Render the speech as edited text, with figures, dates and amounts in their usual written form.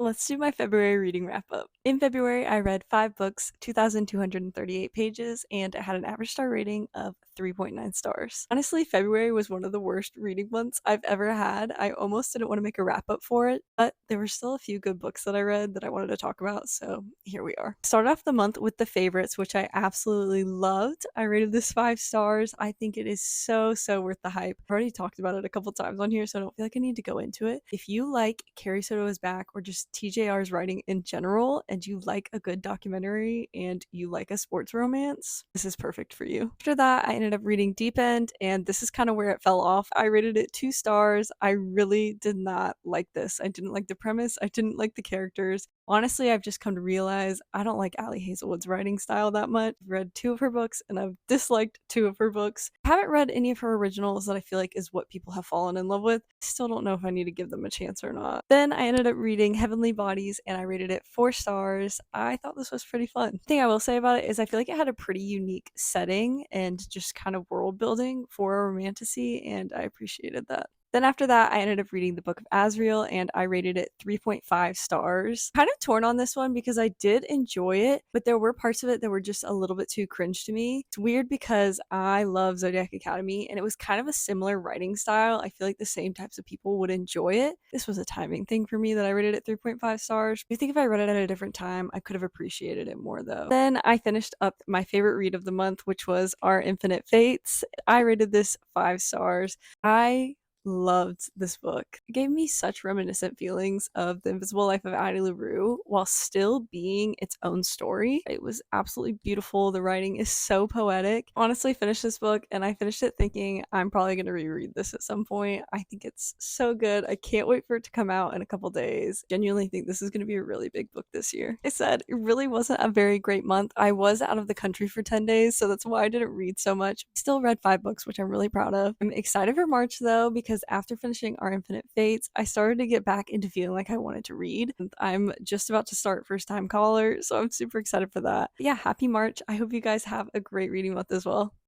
Let's do my February reading wrap up. In February, I read 5 books, 2,238 pages, and it had an average star rating of 3.9 stars. Honestly, February was one of the worst reading months I've ever had. I almost didn't want to make a wrap up for it, but there were still a few good books that I read that I wanted to talk about, so here we are. Start off the month with The Favorites, which I absolutely loved. I rated this 5 stars. I think it is so worth the hype. I've already talked about it a couple times on here, so I don't feel like I need to go into it. If you like Carrie Soto is Back or just TJR's writing in general, and you like a good documentary and you like a sports romance, this is perfect for you. After that, I ended up reading Deep End, and this is kind of where it fell off. I rated it 2 stars. I really did not like this. I didn't like the premise. I didn't like the characters. Honestly, I've just come to realize I don't like Ali Hazelwood's writing style that much. I've read 2 of her books and I've disliked 2 of her books. I haven't read any of her originals that I feel like is what people have fallen in love with. Still don't know if I need to give them a chance or not. Then I ended up reading Heavenly Bodies and I rated it 4 stars. I thought this was pretty fun. The thing I will say about it is I feel like it had a pretty unique setting and just kind of world building for a romantasy, and I appreciated that. Then after that, I ended up reading the Book of Asriel and I rated it 3.5 stars. Kind of torn on this one because I did enjoy it, but there were parts of it that were just a little bit too cringe to me. It's weird because I love Zodiac Academy and it was kind of a similar writing style. I feel like the same types of people would enjoy it. This was a timing thing for me that I rated it 3.5 stars. I think if I read it at a different time, I could have appreciated it more though. Then I finished up my favorite read of the month, which was Our Infinite Fates. I rated this 5 stars. I loved this book. It gave me such reminiscent feelings of The Invisible Life of Addie LaRue while still being its own story. It was absolutely beautiful. The writing is so poetic. Honestly, finished this book and I finished it thinking I'm probably going to reread this at some point. I think it's so good. I can't wait for it to come out in a couple days. Genuinely think this is going to be a really big book this year. I said it really wasn't a very great month. I was out of the country for 10 days, so that's why I didn't read so much. Still read 5 books, which I'm really proud of. I'm excited for March though, because after finishing Our Infinite Fates, I started to get back into feeling like I wanted to read. And I'm just about to start First Time Caller, so I'm super excited for that. But yeah, happy March. I hope you guys have a great reading month as well.